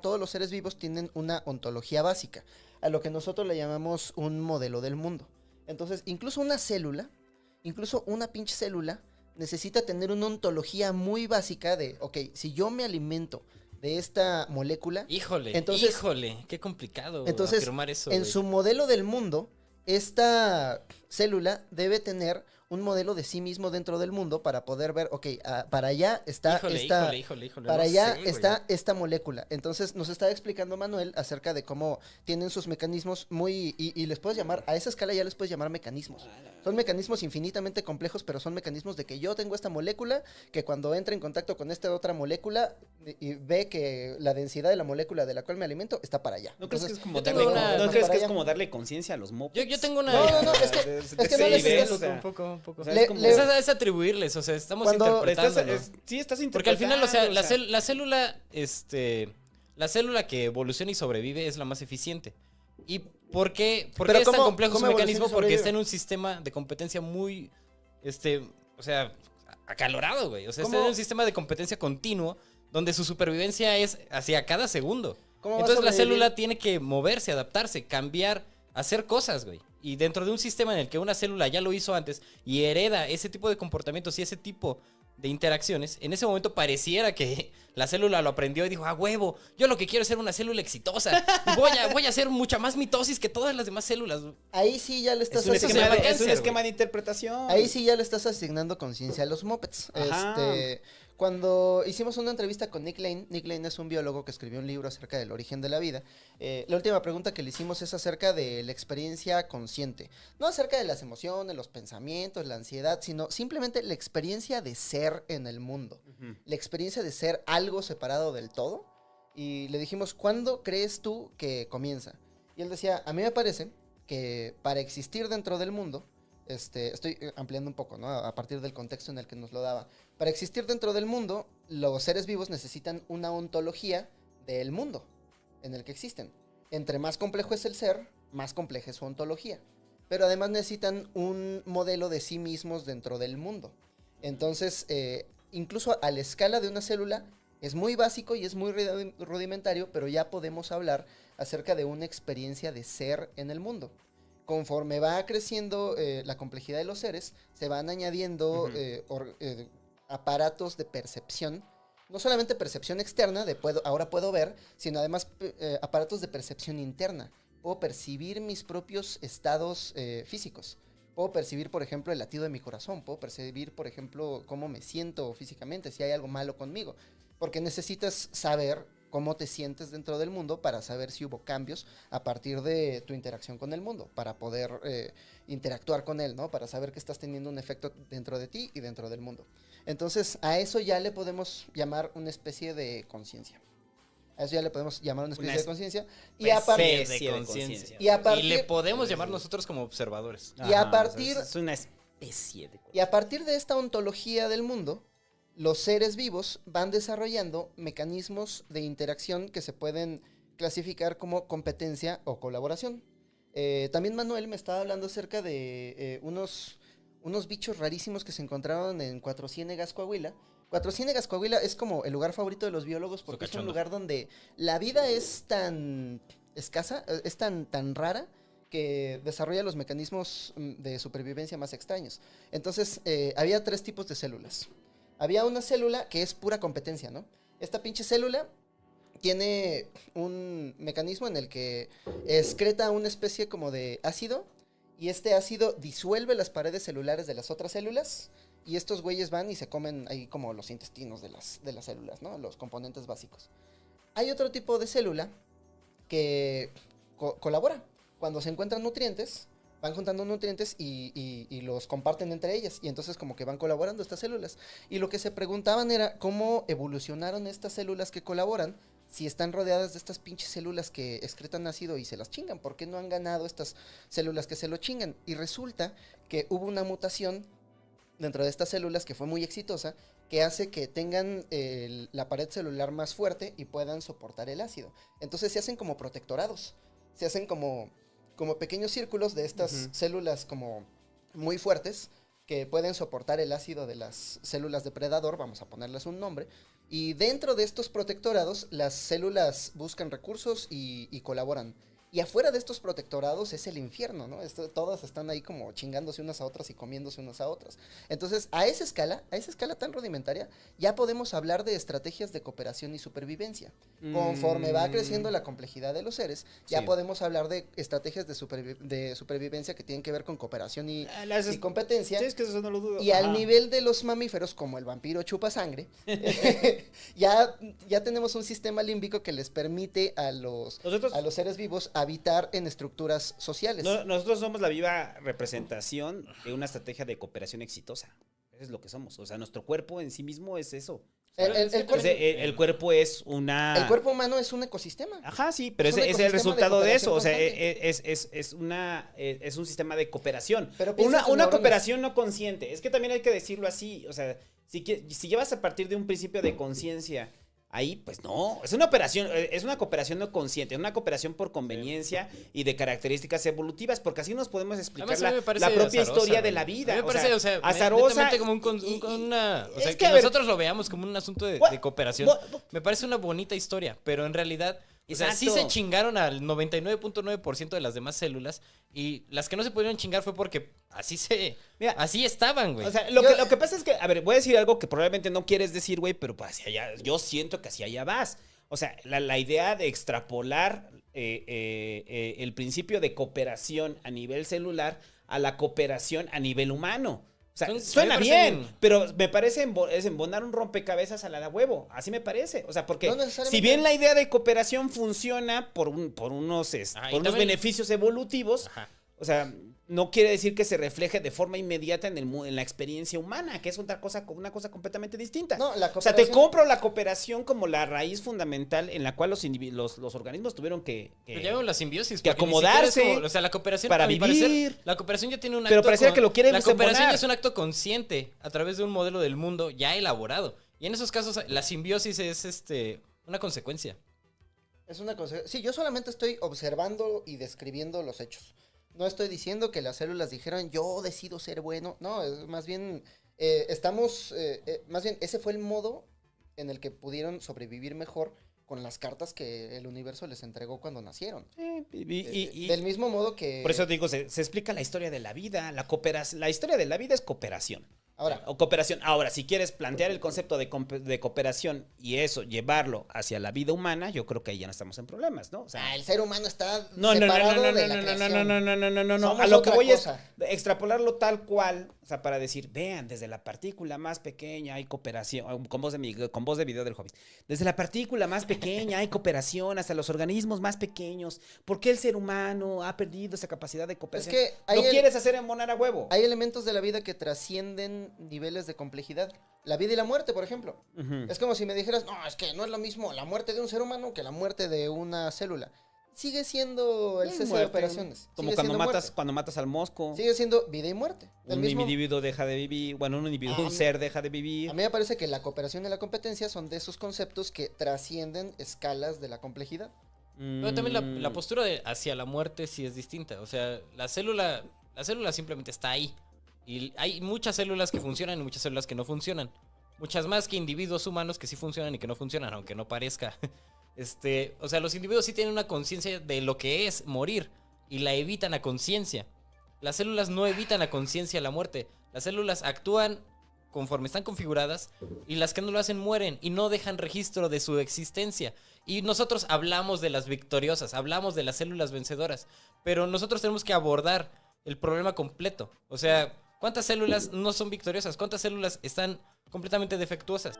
Todos los seres vivos tienen una ontología básica, a lo que nosotros le llamamos un modelo del mundo. Entonces, incluso una célula, incluso una pinche célula, necesita tener una ontología muy básica de, ok, si yo me alimento de esta molécula, Híjole, entonces, qué complicado entonces afirmar eso, en güey. su modelo del mundo, esta célula debe tener un modelo de sí mismo dentro del mundo para poder ver, ok, para allá está Híjole. para No allá sé, güey. está esta molécula. Entonces nos estaba explicando Manuel acerca de cómo tienen sus mecanismos muy, y les puedes llamar, a esa escala ya les puedes llamar mecanismos. Son mecanismos infinitamente complejos, pero son mecanismos de que yo tengo esta molécula, que cuando entra en contacto con esta otra molécula y ve que la densidad de la molécula de la cual me alimento está para allá. ¿No crees que es como yo tengo darle, una- ¿no crees para que es allá. como darle conciencia a los mopeds? Yo tengo una... No, es que no necesitas- o sea, un poco. o sea, Le- es como- le- Es atribuirles, o sea, estamos Cuando- interpretando. sí, estás Porque al final, o sea, interpretando, la célula, la célula que evoluciona y sobrevive es la más eficiente. ¿Y por qué Pero es tan ¿cómo- complejo su cómo evoluciona y mecanismo? Porque sobrevive? está en un sistema de competencia muy, o sea, acalorado, güey. O sea, está ¿Cómo? en un sistema de competencia continuo donde su supervivencia es hacia cada segundo. ¿Cómo va a Entonces la sobrevivir? célula tiene que moverse, adaptarse, cambiar, hacer cosas, güey. Y dentro de un sistema en el que una célula ya lo hizo antes y hereda ese tipo de comportamientos y ese tipo de interacciones, en ese momento pareciera que la célula lo aprendió y dijo, huevo, yo lo que quiero es ser una célula exitosa. Y voy a hacer mucha más mitosis que todas las demás células. Ahí sí ya le estás es un Eso se esquema, llama de, es un cáncer, esquema de interpretación. Ahí sí ya le estás asignando conciencia a los mopeds. Ajá. Cuando hicimos una entrevista con Nick Lane es un biólogo que escribió un libro acerca del origen de la vida. La última pregunta que le hicimos es acerca de la experiencia consciente. No acerca de las emociones, los pensamientos, la ansiedad, sino simplemente la experiencia de ser en el mundo. La experiencia de ser algo separado del todo. Y le dijimos, ¿cuándo crees tú que comienza? Y él decía, a mí me parece que para existir dentro del mundo, estoy ampliando un poco, ¿no? A partir del contexto en el que nos lo daba. Para existir dentro del mundo, los seres vivos necesitan una ontología del mundo en el que existen. Entre más complejo es el ser, más compleja es su ontología. Pero además necesitan un modelo de sí mismos dentro del mundo. Entonces, incluso a la escala de una célula, es muy básico y es muy rudimentario, pero ya podemos hablar acerca de una experiencia de ser en el mundo. Conforme va creciendo la complejidad de los seres, se van añadiendo aparatos de percepción. No solamente percepción externa, ahora puedo ver, sino además aparatos de percepción interna. Puedo percibir mis propios estados físicos. Puedo percibir, por ejemplo, el latido de mi corazón. Puedo percibir, por ejemplo, cómo me siento físicamente, si hay algo malo conmigo. Porque necesitas saber cómo te sientes dentro del mundo para saber si hubo cambios a partir de tu interacción con el mundo, para poder interactuar con él, ¿no? Para saber que estás teniendo un efecto dentro de ti y dentro del mundo. Entonces, a eso ya le podemos llamar una especie de conciencia. A eso ya le podemos llamar una especie de conciencia. Y a partir de conciencia. y Y le podemos llamar nosotros como observadores. y a partir- Es una especie de... Y a partir de esta ontología del mundo, los seres vivos van desarrollando mecanismos de interacción que se pueden clasificar como competencia o colaboración. También Manuel me estaba hablando acerca de unos bichos rarísimos que se encontraron en Cuatro Ciénegas, Coahuila. Cuatro Ciénegas, Coahuila es como el lugar favorito de los biólogos porque es un lugar donde la vida es tan escasa, es tan rara, que desarrolla los mecanismos de supervivencia más extraños. Entonces, había 3 tipos de células. Había una célula que es pura competencia, ¿no? Esta pinche célula tiene un mecanismo en el que excreta una especie como de ácido, y este ácido disuelve las paredes celulares de las otras células, y estos güeyes van y se comen ahí como los intestinos de las células, ¿no? Los componentes básicos. Hay otro tipo de célula que colabora. Cuando se encuentran nutrientes, van juntando nutrientes y los comparten entre ellas. Y entonces como que van colaborando estas células. Y lo que se preguntaban era cómo evolucionaron estas células que colaboran si están rodeadas de estas pinches células que excretan ácido y se las chingan. ¿Por qué no han ganado estas células que se lo chingan? Y resulta que hubo una mutación dentro de estas células que fue muy exitosa, que hace que tengan la pared celular más fuerte y puedan soportar el ácido. Entonces se hacen como protectorados. Se hacen como pequeños círculos de estas células como muy fuertes, que pueden soportar el ácido de las células depredador, vamos a ponerles un nombre, y dentro de estos protectorados las células buscan recursos y colaboran. Y afuera de estos protectorados es el infierno, ¿no? Todas están ahí como chingándose unas a otras y comiéndose unas a otras. Entonces, a esa escala tan rudimentaria, ya podemos hablar de estrategias de cooperación y supervivencia. Conforme va creciendo la complejidad de los seres, ya podemos hablar de estrategias de supervivencia que tienen que ver con cooperación y competencia. Sí, es que eso no lo dudo. Y al nivel de los mamíferos, como el vampiro chupa sangre, ya tenemos un sistema límbico que les permite a los seres vivos habitar en estructuras sociales. Nosotros somos la viva representación de una estrategia de cooperación exitosa. Eso es lo que somos. O sea, nuestro cuerpo en sí mismo es eso. El cuerpo es una... El cuerpo humano es un ecosistema. Ajá, sí, pero es el resultado de eso. O sea, es un sistema de cooperación. Una cooperación no consciente. Es que también hay que decirlo así. O sea, si llevas a partir de un principio de conciencia... Ahí, pues no, es una cooperación no consciente, es una cooperación por conveniencia y de características evolutivas, porque así nos podemos explicar la propia azarosa, historia de la vida. Me parece, azarosa. Como una, o sea, es que nosotros lo veamos como un asunto de cooperación. Me parece una bonita historia, pero en realidad... O sea, sí se chingaron al 99.9% de las demás células y las que no se pudieron chingar fue porque así estaban, güey. O sea, lo que pasa es que, a ver, voy a decir algo que probablemente no quieres decir, güey, pero pues hacia allá, yo siento que hacia allá vas. O sea, la idea de extrapolar el principio de cooperación a nivel celular a la cooperación a nivel humano. O sea, suena bien, pero me parece es embonar un rompecabezas a la huevo. Así me parece. O sea, porque si bien la idea de cooperación funciona por unos beneficios evolutivos, o sea, no quiere decir que se refleje de forma inmediata en la experiencia humana, que es una cosa completamente distinta. No, o sea, te compro la cooperación como la raíz fundamental en la cual los organismos tuvieron que la simbiosis, que acomodarse, o sea, la cooperación para vivir. La cooperación ya tiene un acto. Pero pareciera que lo quieren La cooperación ya es un acto consciente a través de un modelo del mundo ya elaborado. Y en esos casos la simbiosis es una consecuencia. Es una consecuencia. Sí, yo solamente estoy observando y describiendo los hechos. No estoy diciendo que las células dijeron, yo decido ser bueno. No, más bien, más bien, ese fue el modo en el que pudieron sobrevivir mejor con las cartas que el universo les entregó cuando nacieron. Del mismo modo que... Por eso digo, se explica la historia de la vida. La historia de la vida es cooperación. Ahora, si quieres plantear el concepto de cooperación y eso, llevarlo hacia la vida humana, yo creo que ahí ya no estamos en problemas, ¿no? O sea, el ser humano está separado de la creación. No. A lo que voy es extrapolarlo tal cual, o sea, para decir, vean, desde la partícula más pequeña hay cooperación, con voz de video del Hobbit. Desde la partícula más pequeña hay cooperación hasta los organismos más pequeños. ¿Por qué el ser humano ha perdido esa capacidad de cooperación? Es que lo quieres hacer embonar a huevo. Hay elementos de la vida que trascienden niveles de complejidad. La vida y la muerte, por ejemplo. Es como si me dijeras, no, es que no es lo mismo la muerte de un ser humano que la muerte de una célula. Sigue siendo el cese de operaciones. Como cuando matas al mosco. Sigue siendo vida y muerte. Un individuo deja de vivir, un ser deja de vivir. A mí me parece que la cooperación y la competencia son de esos conceptos que trascienden escalas de la complejidad. Pero también la postura hacia la muerte sí es distinta. O sea, la célula simplemente está ahí. Y hay muchas células que funcionan y muchas células que no funcionan. Muchas más que individuos humanos que sí funcionan y que no funcionan, aunque no parezca. O sea, los individuos sí tienen una conciencia de lo que es morir y la evitan a conciencia. Las células no evitan a conciencia la muerte. Las células actúan conforme están configuradas y las que no lo hacen mueren y no dejan registro de su existencia. Y nosotros hablamos de las victoriosas, hablamos de las células vencedoras, pero nosotros tenemos que abordar el problema completo. O sea, ¿cuántas células no son victoriosas? ¿Cuántas células están completamente defectuosas?